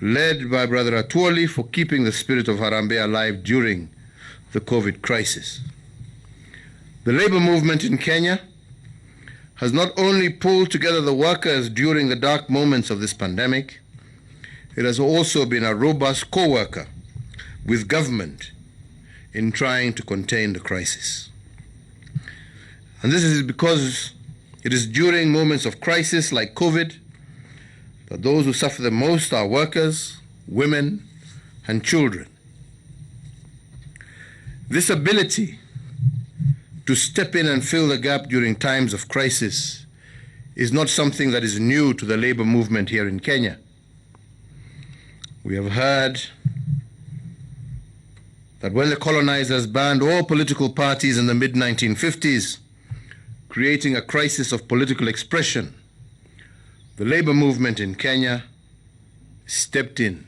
led by Brother Atuoli, for keeping the spirit of Harambee alive during the COVID crisis. The labor movement in Kenya has not only pulled together the workers during the dark moments of this pandemic, it has also been a robust co-worker with government in trying to contain the crisis. And this is because it is during moments of crisis like COVID that those who suffer the most are workers, women, and children. This ability to step in and fill the gap during times of crisis is not something that is new to the labor movement here in Kenya. We have heard that when the colonizers banned all political parties in the mid-1950s, creating a crisis of political expression, the labor movement in Kenya stepped in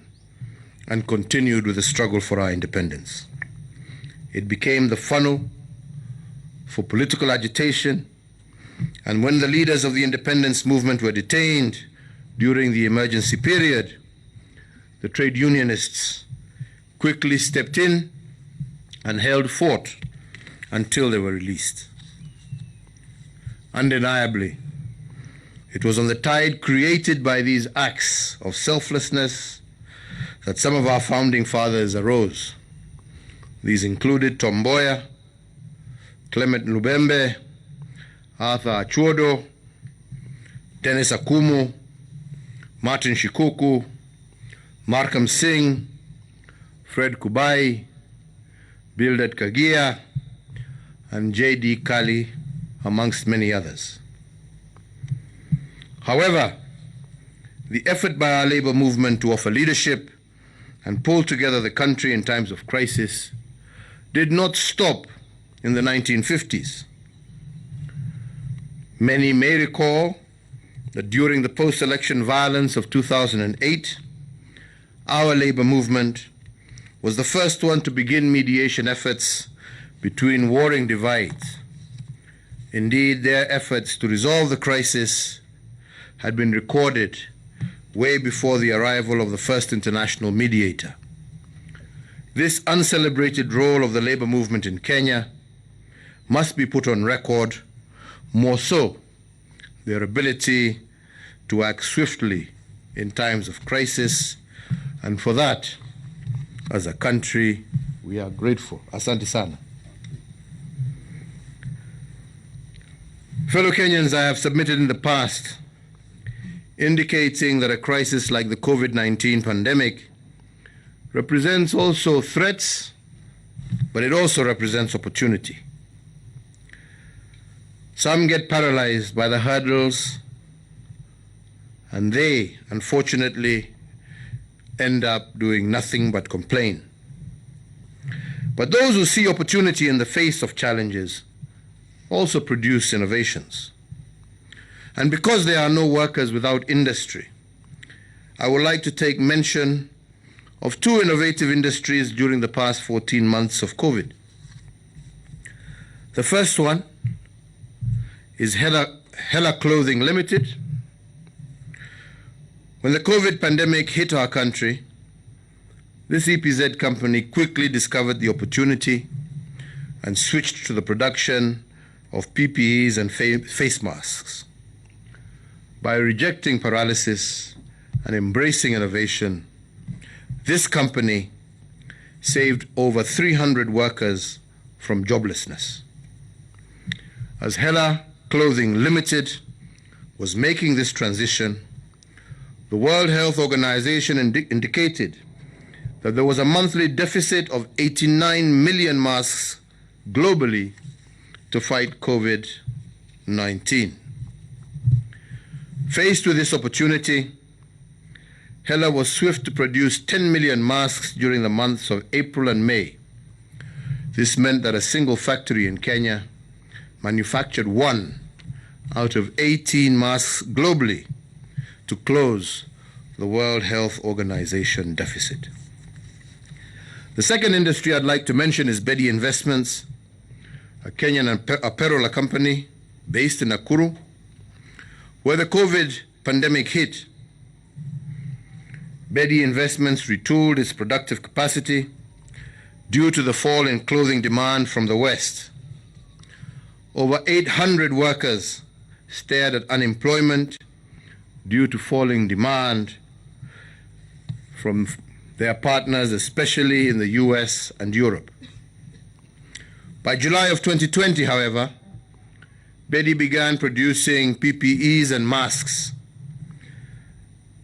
and continued with the struggle for our independence. It became the funnel for political agitation, and when the leaders of the independence movement were detained during the emergency period, the trade unionists quickly stepped in and held fort until they were released. Undeniably, it was on the tide created by these acts of selflessness that some of our founding fathers arose. These included Tom Mboya, Clement Lubembe, Arthur Achuodo, Dennis Akumu, Martin Shikuku, Markham Singh, Fred Kubai, Bildad Kagia, and J.D. Kali, amongst many others. However, the effort by our labor movement to offer leadership and pull together the country in times of crisis did not stop in the 1950s. Many may recall that during the post-election violence of 2008, our labor movement was the first one to begin mediation efforts between warring divides. Indeed, their efforts to resolve the crisis had been recorded way before the arrival of the first international mediator. This uncelebrated role of the labor movement in Kenya must be put on record, more so their ability to act swiftly in times of crisis, and for that, as a country, we are grateful. Asante sana. Fellow Kenyans, I have submitted in the past indicating that a crisis like the COVID-19 pandemic represents also threats, but it also represents opportunity. Some get paralyzed by the hurdles, and they, unfortunately, end up doing nothing but complain. But those who see opportunity in the face of challenges also produce innovations. And because there are no workers without industry, I would like to take mention of two innovative industries during the past 14 months of COVID. The first one is Hela Clothing Limited. When the COVID pandemic hit our country, this EPZ company quickly discovered the opportunity and switched to the production of PPEs and face masks. By rejecting paralysis and embracing innovation, this company saved over 300 workers from joblessness. As Hela Clothing Limited was making this transition, the World Health Organization indicated that there was a monthly deficit of 89 million masks globally to fight COVID-19. Faced with this opportunity, Hela was swift to produce 10 million masks during the months of April and May. This meant that a single factory in Kenya manufactured 1 out of 18 masks globally to close the World Health Organization deficit. The second industry I'd like to mention is Bedi Investments, a Kenyan apparel company based in Nakuru. Where the COVID pandemic hit, Bedi Investments retooled its productive capacity due to the fall in clothing demand from the West. Over 800 workers stared at unemployment due to falling demand from their partners, especially in the US and Europe. By July of 2020, however, Bedi began producing PPEs and masks.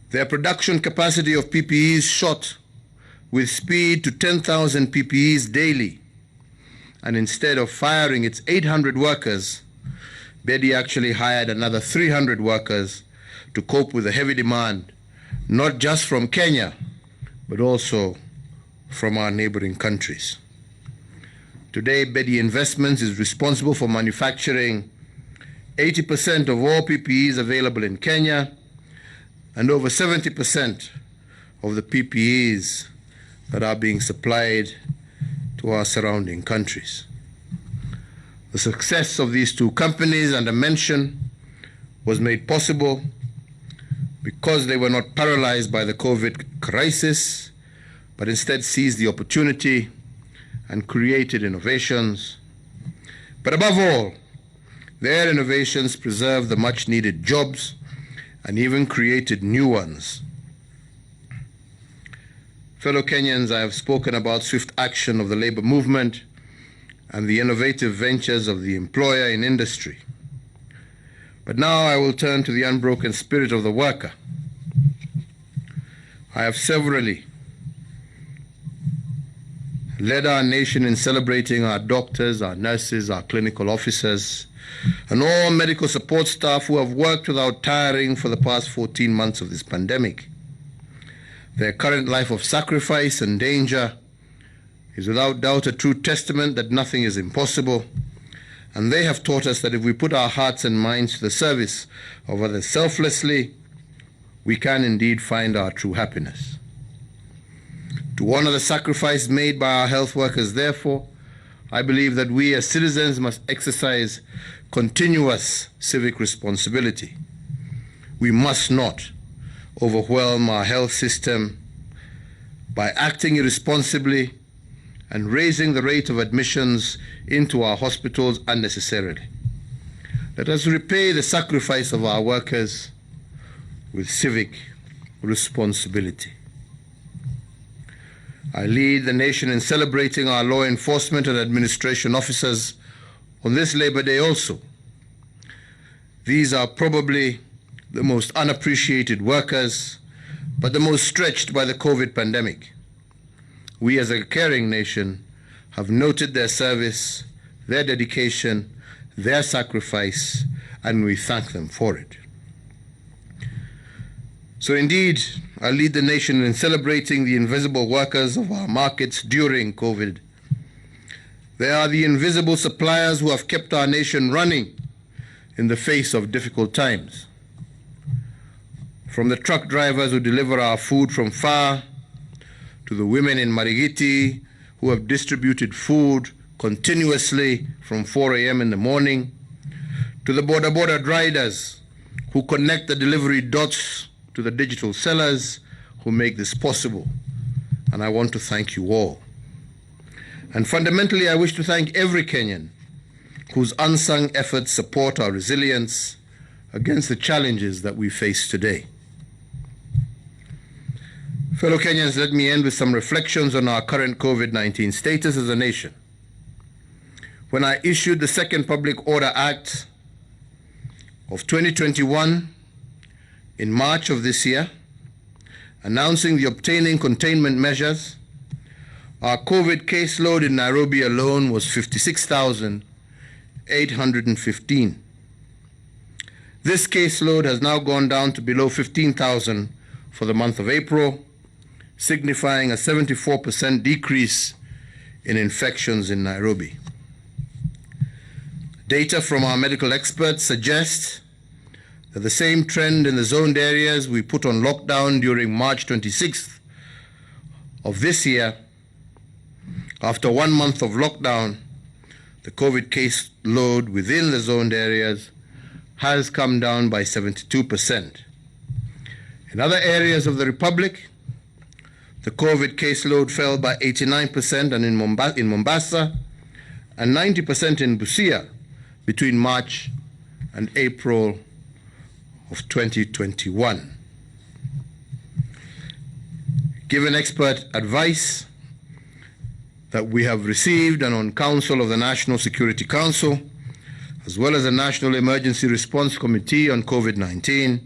Their production capacity of PPEs shot with speed to 10,000 PPEs daily. And instead of firing its 800 workers, Bedi actually hired another 300 workers to cope with the heavy demand, not just from Kenya, but also from our neighboring countries. Today, Bedi Investments is responsible for manufacturing 80% of all PPEs available in Kenya and over 70% of the PPEs that are being supplied to our surrounding countries. The success of these two companies under mention was made possible because they were not paralyzed by the COVID crisis, but instead seized the opportunity and created innovations. But above all, their innovations preserved the much-needed jobs and even created new ones. Fellow Kenyans, I have spoken about swift action of the labor movement and the innovative ventures of the employer in industry. But now I will turn to the unbroken spirit of the worker. I have severally led our nation in celebrating our doctors, our nurses, our clinical officers, and all medical support staff who have worked without tiring for the past 14 months of this pandemic. Their current life of sacrifice and danger is without doubt a true testament that nothing is impossible, and they have taught us that if we put our hearts and minds to the service of others selflessly, we can indeed find our true happiness. To honor the sacrifice made by our health workers, therefore, I believe that we as citizens must exercise continuous civic responsibility. We must not overwhelm our health system by acting irresponsibly and raising the rate of admissions into our hospitals unnecessarily. Let us repay the sacrifice of our workers with civic responsibility. I lead the nation in celebrating our law enforcement and administration officers on this Labor Day also. These are probably the most unappreciated workers, but the most stretched by the COVID pandemic. We as a caring nation have noted their service, their dedication, their sacrifice, and we thank them for it. So indeed, I lead the nation in celebrating the invisible workers of our markets during COVID. They are the invisible suppliers who have kept our nation running in the face of difficult times. From the truck drivers who deliver our food from far, to the women in Marigiti who have distributed food continuously from 4 a.m. in the morning, to the border riders who connect the delivery dots to the digital sellers who make this possible. And I want to thank you all. And fundamentally, I wish to thank every Kenyan whose unsung efforts support our resilience against the challenges that we face today. Fellow Kenyans, let me end with some reflections on our current COVID-19 status as a nation. When I issued the Second Public Order Act of 2021 in March of this year, announcing the obtaining containment measures, our COVID caseload in Nairobi alone was 56,815. This caseload has now gone down to below 15,000 for the month of April, signifying a 74% decrease in infections in Nairobi. Data from our medical experts suggest that the same trend in the zoned areas we put on lockdown during March 26th of this year. After 1 month of lockdown, the COVID case load within the zoned areas has come down by 72%. In other areas of the Republic, the COVID caseload fell by 89% and in Mombasa and 90% in Busia between March and April of 2021. Given expert advice that we have received and on counsel of the National Security Council, as well as the National Emergency Response Committee on COVID-19,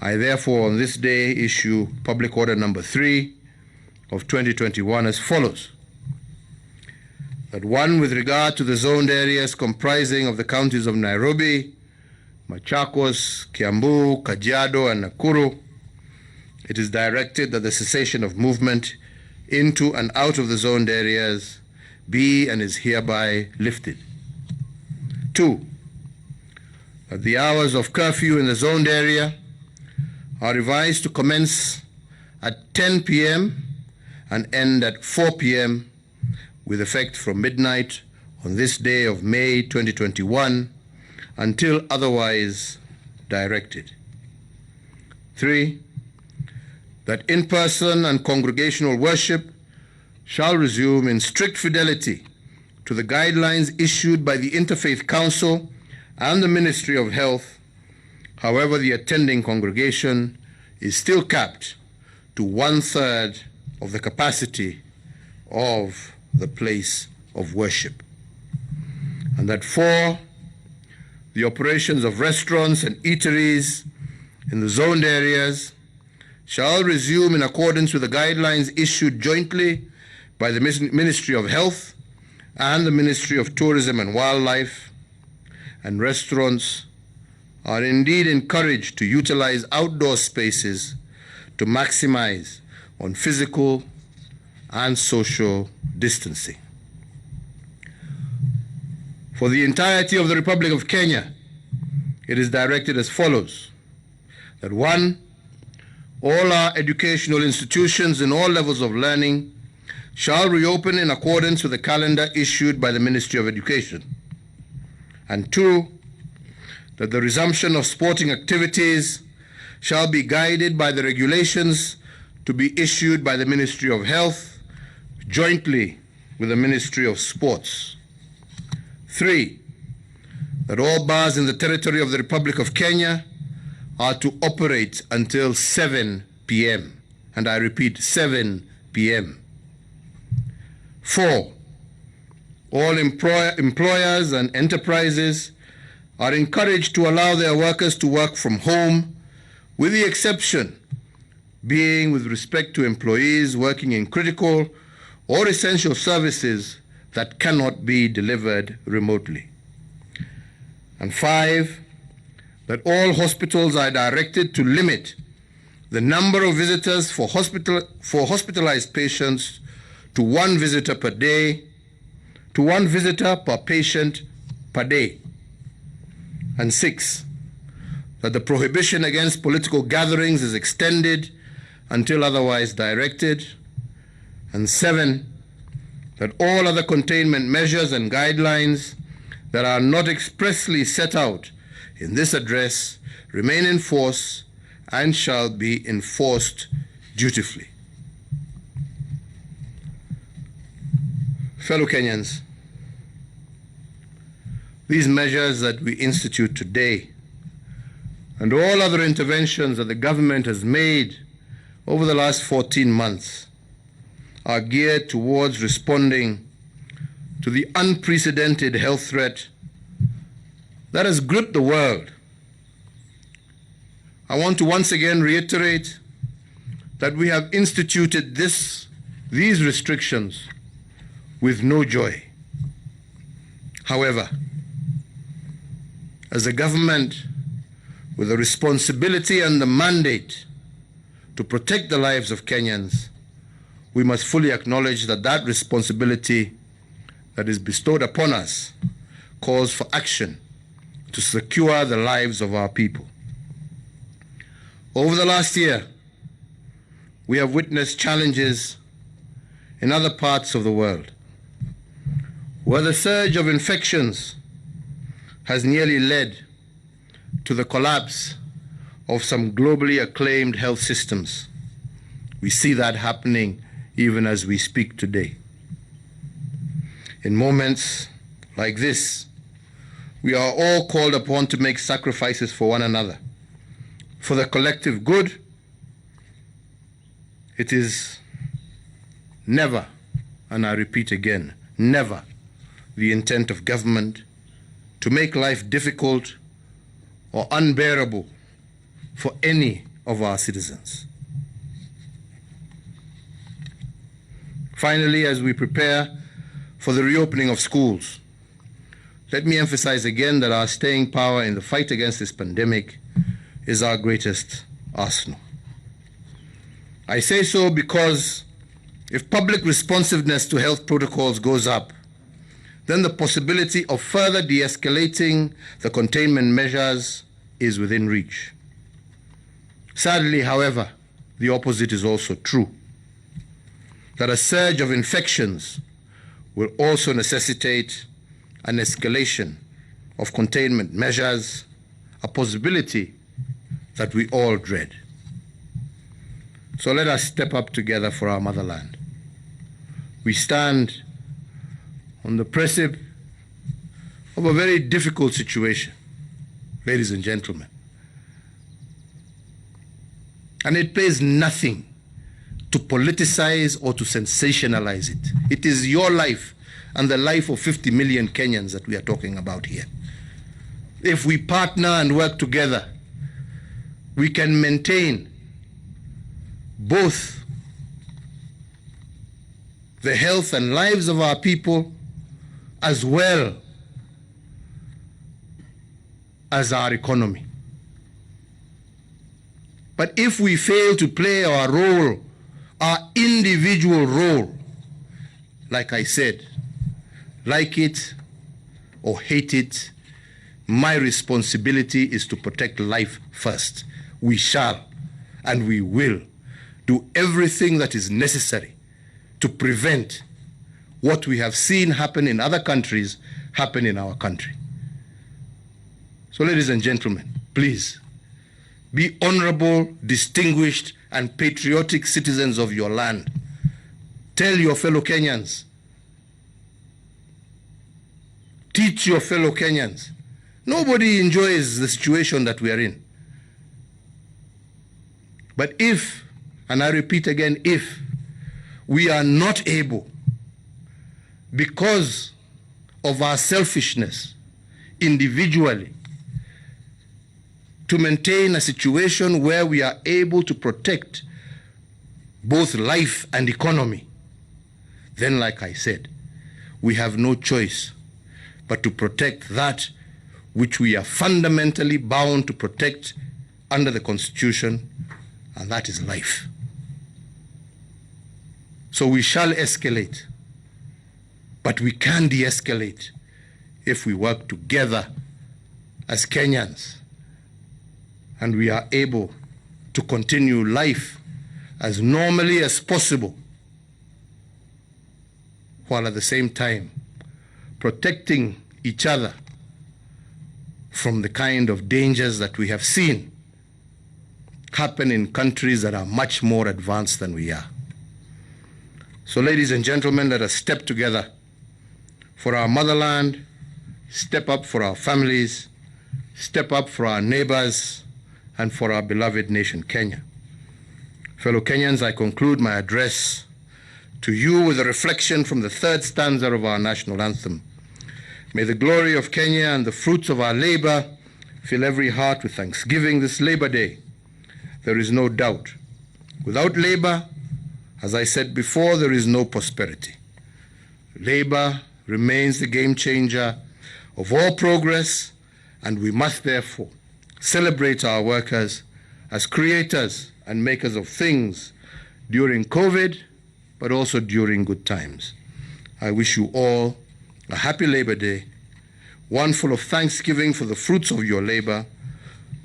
I therefore on this day issue Public Order number 3 of 2021 as follows. That one, with regard to the zoned areas comprising of the counties of Nairobi, Machakos, Kiambu, Kajiado, and Nakuru, it is directed that the cessation of movement into and out of the zoned areas be and is hereby lifted. 2, that the hours of curfew in the zoned area are revised to commence at 10 p.m. and end at 4 p.m. with effect from midnight on this day of May 2021 until otherwise directed. 3, that in-person and congregational worship shall resume in strict fidelity to the guidelines issued by the Interfaith Council and the Ministry of Health. However, the attending congregation is still capped to 1/3 of the capacity of the place of worship. And that 4, the operations of restaurants and eateries in the zoned areas shall resume in accordance with the guidelines issued jointly by the Ministry of Health and the Ministry of Tourism and Wildlife, and restaurants are indeed encouraged to utilize outdoor spaces to maximize on physical and social distancing. For the entirety of the Republic of Kenya, it is directed as follows. That 1, all our educational institutions in all levels of learning shall reopen in accordance with the calendar issued by the Ministry of Education. And 2, that the resumption of sporting activities shall be guided by the regulations to be issued by the Ministry of Health jointly with the Ministry of Sports. 3, that all bars in the territory of the Republic of Kenya are to operate until 7 p.m. And I repeat, 7 p.m. 4, all employers and enterprises are encouraged to allow their workers to work from home, with the exception being with respect to employees working in critical or essential services that cannot be delivered remotely. And 5, that all hospitals are directed to limit the number of visitors for hospitalized patients to 1 visitor per day, to 1 visitor per patient per day. And 6, that the prohibition against political gatherings is extended until otherwise directed. And 7, that all other containment measures and guidelines that are not expressly set out in this address remain in force and shall be enforced dutifully. Fellow Kenyans, these measures that we institute today and all other interventions that the government has made over the last 14 months are geared towards responding to the unprecedented health threat that has gripped the world. I want to once again reiterate that we have instituted these restrictions with no joy. However, as a government with the responsibility and the mandate to protect the lives of Kenyans, we must fully acknowledge that that responsibility that is bestowed upon us calls for action to secure the lives of our people. Over the last year, we have witnessed challenges in other parts of the world, where the surge of infections has nearly led to the collapse of some globally acclaimed health systems, We see that happening even as we speak today. In moments like this, we are all called upon to make sacrifices for one another, for the collective good. It is never, and I repeat again, never the intent of government to make life difficult or unbearable for any of our citizens. Finally, as we prepare for the reopening of schools, let me emphasize again that our staying power in the fight against this pandemic is our greatest arsenal. I say so because if public responsiveness to health protocols goes up, then the possibility of further de-escalating the containment measures is within reach. Sadly, however, the opposite is also true, that a surge of infections will also necessitate an escalation of containment measures, a possibility that we all dread. So let us step up together for our motherland. We stand on the precipice of a very difficult situation, ladies and gentlemen. And it pays nothing to politicize or to sensationalize it. It is your life and the life of 50 million Kenyans that we are talking about here. If we partner and work together, we can maintain both the health and lives of our people as well as our economy. But if we fail to play our role, our individual role, like I said, like it or hate it, my responsibility is to protect life first. We shall and we will do everything that is necessary to prevent what we have seen happen in other countries happen in our country. So, ladies and gentlemen, please be honorable, distinguished, and patriotic citizens of your land. Tell your fellow Kenyans, teach your fellow Kenyans. Nobody enjoys the situation that we are in. But if, and I repeat again, if we are not able, because of our selfishness individually, to maintain a situation where we are able to protect both life and economy, then, like I said, we have no choice but to protect that which we are fundamentally bound to protect under the Constitution, and that is life. So we shall escalate, but we can de-escalate if we work together as Kenyans and we are able to continue life as normally as possible, while at the same time protecting each other from the kind of dangers that we have seen happen in countries that are much more advanced than we are. So, ladies and gentlemen, let us step together for our motherland, step up for our families, step up for our neighbors, and for our beloved nation, Kenya. Fellow Kenyans, I conclude my address to you with a reflection from the third stanza of our national anthem. May the glory of Kenya and the fruits of our labor fill every heart with thanksgiving this Labor Day. There is no doubt. Without labor, as I said before, there is no prosperity. Labor remains the game changer of all progress, and we must therefore celebrate our workers as creators and makers of things during COVID, but also during good times. I wish you all a happy Labor Day, one full of thanksgiving for the fruits of your labor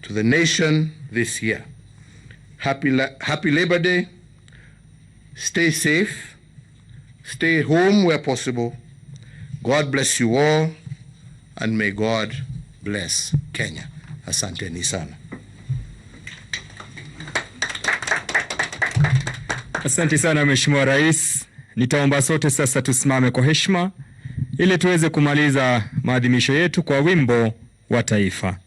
to the nation this year. Happy Labor Day. Stay safe. Stay home where possible. God bless you all, and may God bless Kenya. Asanteni sana. Asante sana Mheshimiwa Rais. Nitaomba sote sasa tusimame kwa heshima ili tuweze kumaliza maadhimisho yetu kwa wimbo wa taifa.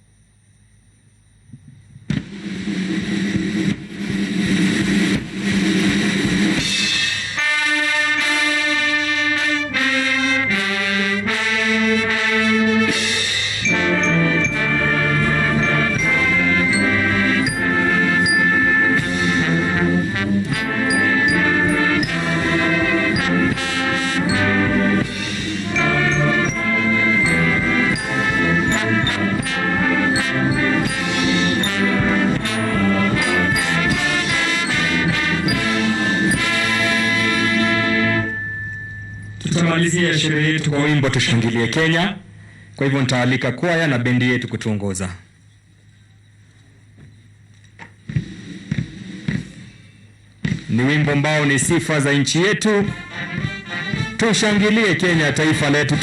Tutamalizia sherehe yetu kwa wimbo Tushangilie Kenya. Kwa hivyo nitaalika kwaya na bendi yetu kutuongoza. Ni wimbo ambao ni sifa za nchi yetu. Tushangilie Kenya, taifa letu.